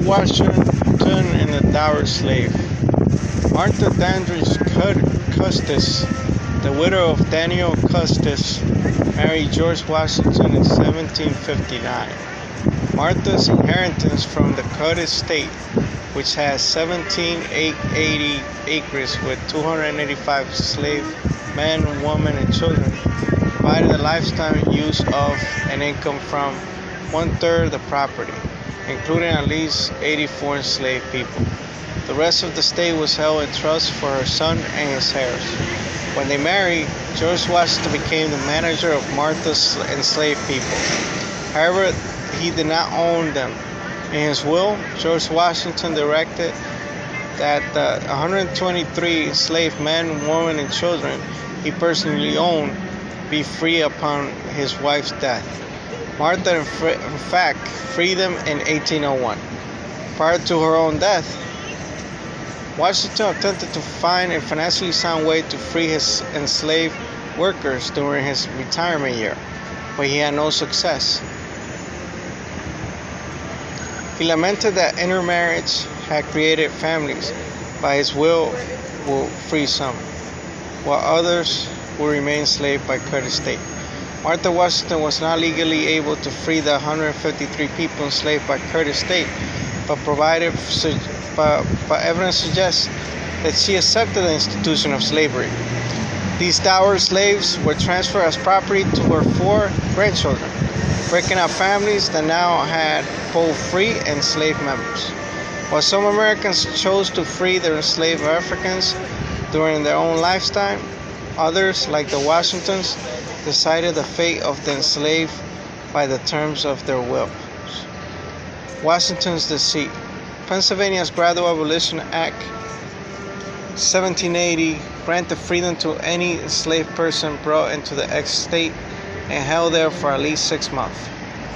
Washington and the Dower Slave. Martha Dandridge Custis, the widow of Daniel Custis, married George Washington in 1759. Martha's inheritance from the Cutt estate, which has 1780 acres with 285 slave men, women, and children, provided a lifetime use of and income from one-third of the property, including at least 84 enslaved people. The rest of the estate was held in trust for her son and his heirs. When they married, George Washington became the manager of Martha's enslaved people. However, he did not own them. In his will, George Washington directed that the 123 enslaved men, women, and children he personally owned be free upon his wife's death. Martha, in fact, freed them in 1801. Prior to her own death, Washington attempted to find a financially sound way to free his enslaved workers during his retirement year, but he had no success. He lamented that intermarriage had created families. By his will free some, while others will remain enslaved by Cutt estate. Martha Washington was not legally able to free the 153 people enslaved by Cutt estate, but evidence suggests that she accepted the institution of slavery. These dower slaves were transferred as property to her 4 grandchildren, breaking up families that now had both free and slave members. While some Americans chose to free their enslaved Africans during their own lifetime, others, like the Washingtons, decided the fate of the enslaved by the terms of their wills. Washington's deceit. Pennsylvania's Gradual Abolition Act 1780 granted freedom to any enslaved person brought into the ex-state and held there for at least 6 months.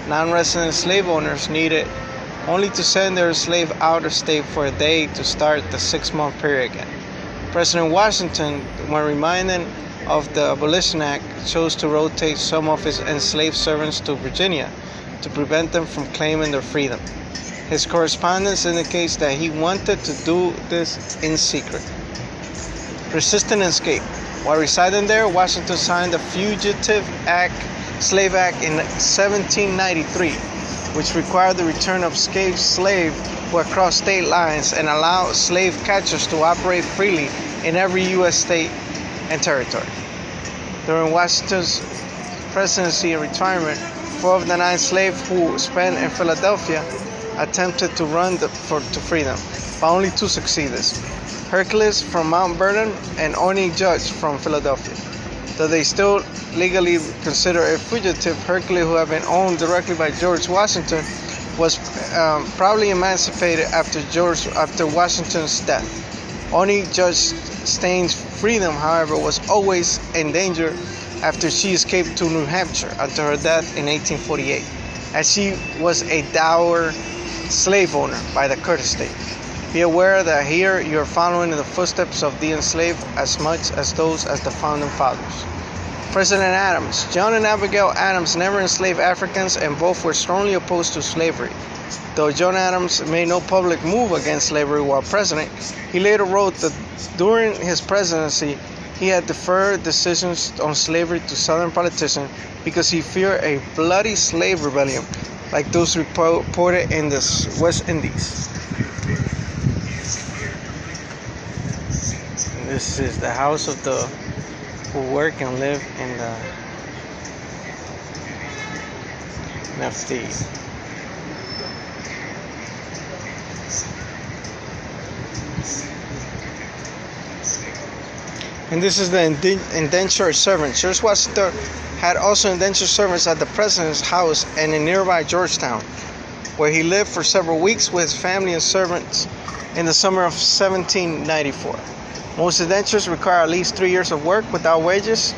Non-resident slave owners needed only to send their slave out of state for a day to start the 6-month period again. President Washington, when reminded of the Abolition Act, chose to rotate some of his enslaved servants to Virginia to prevent them from claiming their freedom. His correspondence indicates that he wanted to do this in secret. Resisting escape. While residing there, Washington signed the Fugitive Slave Act in 1793, which required the return of escaped slaves who had crossed state lines and allowed slave catchers to operate freely in every U.S. state and territory. During Washington's presidency and retirement, 4 of the 9 slaves who spent in Philadelphia attempted to run to freedom, but only 2 succeeded: Hercules from Mount Vernon and Oni Judge from Philadelphia. Though they still legally consider a fugitive, Hercules, who had been owned directly by George Washington, was proudly emancipated after Washington's death. Oni Judge Staines' freedom, however, was always in danger after she escaped to New Hampshire until her death in 1848, as she was a dower slave owner by the Cutt estate. Be aware that here you are following in the footsteps of the enslaved as much as those as the founding fathers. President Adams. John and Abigail Adams never enslaved Africans, and both were strongly opposed to slavery. Though John Adams made no public move against slavery while president, he later wrote that during his presidency he had deferred decisions on slavery to Southern politicians because he feared a bloody slave rebellion like those reported in the West Indies. This is the house of the who work and live in the NFT. And this is the indentured servant. George Washington had also indentured servants at the president's house and in nearby Georgetown, where he lived for several weeks with his family and servants in the summer of 1794. Most indentures require at least 3 years of work without wages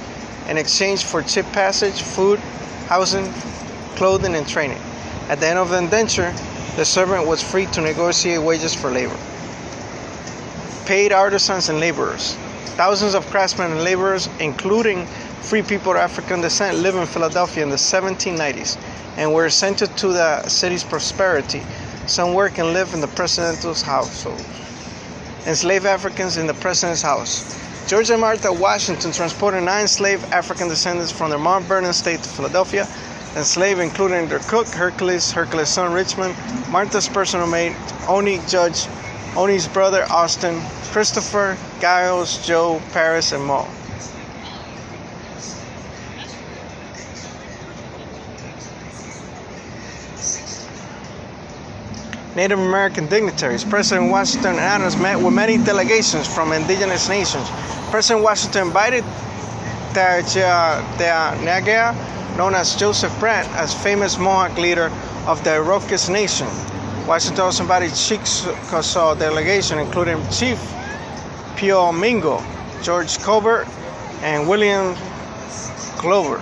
in exchange for ship passage, food, housing, clothing, and training. At the end of the indenture, the servant was free to negotiate wages for labor. Paid artisans and laborers. Thousands of craftsmen and laborers, including free people of African descent, lived in Philadelphia in the 1790s and were essential to the city's prosperity. Some work and live in the president's household. Enslaved Africans in the president's house. George and Martha Washington transported 9 enslaved African descendants from their Mount Vernon estate to Philadelphia. Enslaved including their cook, Hercules' son Richmond, Martha's personal maid, Oni Judge, Oni's brother Austin, Christopher, Giles, Joe, Paris, and Mo. Native American dignitaries. President Washington and Adams met with many delegations from indigenous nations. President Washington invited Teanagea, known as Joseph Brant, as famous Mohawk leader of the Iroquois nation. Washington also invited Chickasaw delegation, including Chief Pio Mingo, George Colbert, and William Glover,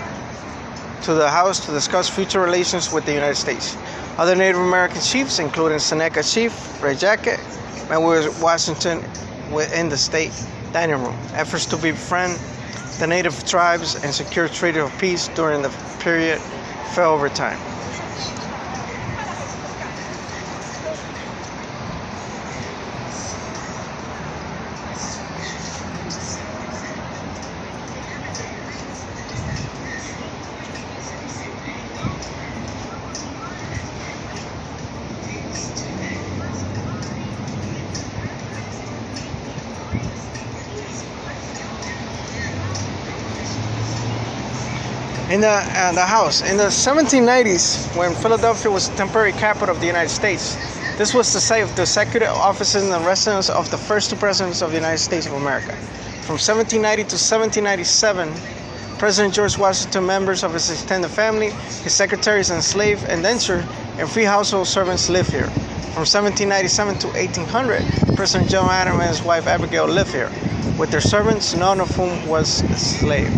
to the House to discuss future relations with the United States. Other Native American chiefs, including Seneca Chief Red Jacket, met with Washington in the state dining room. Efforts to befriend the native tribes and secure treaty of peace during the period fell over time. In the House. In the 1790s, when Philadelphia was the temporary capital of the United States, this was the site of the executive offices and the residence of the first 2 presidents of the United States of America. From 1790 to 1797, President George Washington, members of his extended family, his secretaries, enslaved, indentured, and free household servants lived here. From 1797 to 1800, President John Adams and his wife Abigail lived here, with their servants, none of whom was a slave.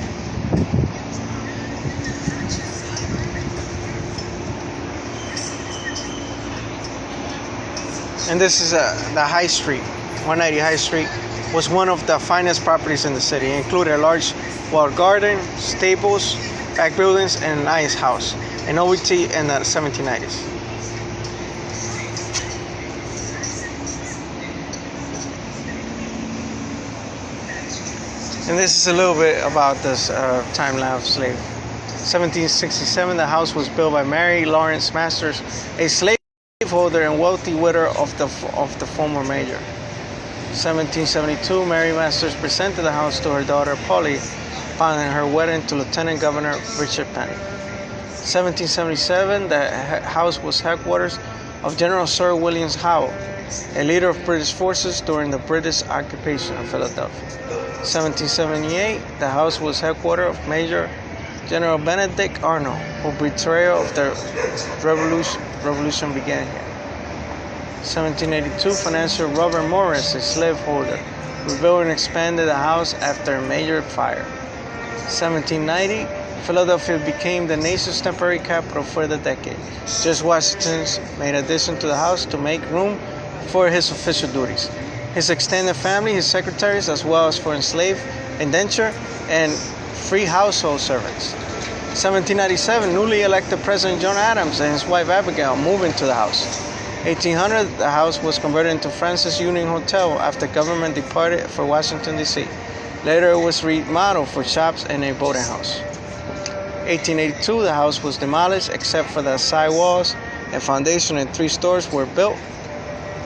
And this is the High Street. 190 High Street was one of the finest properties in the city. It included a large walled garden, stables, back buildings, and a nice house. An OVT in the 1790s. And this is a little bit about this timeline of slave. 1767, the house was built by Mary Lawrence Masters, a slaveholder and wealthy widow of the former major. 1772, Mary Masters presented the house to her daughter Polly upon her wedding to Lieutenant Governor Richard Penn. 1777, the house was headquarters of General Sir William Howe, a leader of British forces during the British occupation of Philadelphia. 1778, the house was headquarters of Major General Benedict Arnold, whose betrayal of the revolution began here. 1782, financier Robert Morris, a slaveholder, rebuilt and expanded the house after a major fire. 1790, Philadelphia became the nation's temporary capital for the decade. George Washington made addition to the house to make room for his official duties. His extended family, his secretaries, as well as for enslaved, indentured, and free household servants. 1797, newly elected President John Adams and his wife Abigail moved into the house. 1800, the house was converted into Francis Union Hotel after government departed for Washington, D.C. Later, it was remodeled for shops and a boarding house. 1882, the house was demolished except for the side walls and foundation, and 3 stores were built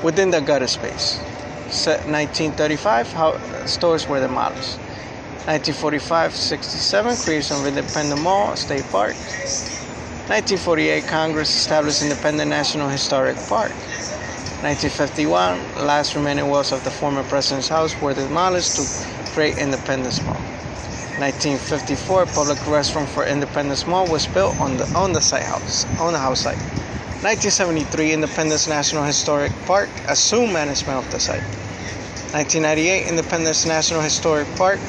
within the gutter space. 1935, stores were demolished. 1945-67, creation of Independence Mall, State Park. 1948, Congress established Independence National Historic Park. 1951, last remaining walls of the former president's house were demolished to create Independence Mall. 1954, public restroom for Independence Mall was built on the house site. 1973, Independence National Historic Park assumed management of the site. 1998, Independence National Historic Park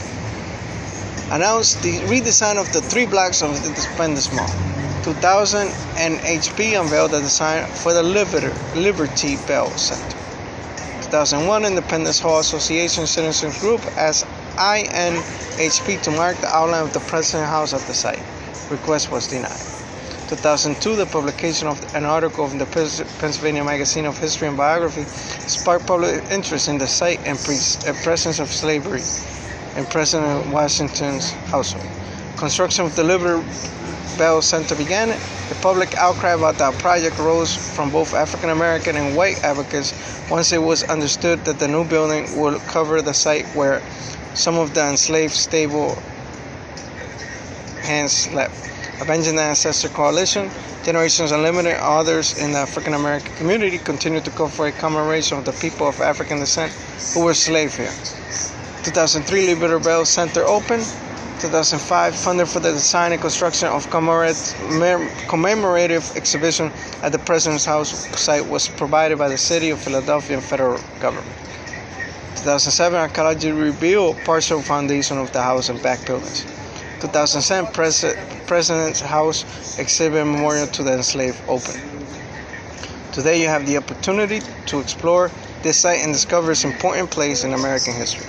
announced the redesign of the 3 blocks of the Independence Mall. 2000, NHB unveiled the design for the Liberty Bell Center. 2001, Independence Hall Association Citizens Group as INHP to mark the outline of the President's house at the site. Request was denied. 2002, the publication of an article in the Pennsylvania Magazine of History and Biography sparked public interest in the site and presence of slavery in President Washington's household. Construction of the Liberty Bell Center began. The public outcry about that project rose from both African American and white advocates once it was understood that the new building would cover the site where some of the enslaved stable hands slept. Avenging the Ancestor Coalition, Generations Unlimited, and others in the African American community continued to call for a commemoration of the people of African descent who were slaves here. 2003, Liberty Bell Center opened. 2005, funding for the design and construction of commemorative exhibition at the President's House site was provided by the City of Philadelphia and federal government. 2007, archaeology revealed partial foundation of the house and back buildings. 2007, President's House exhibit memorial to the enslaved open. Today you have the opportunity to explore this site and discover its important place in American history.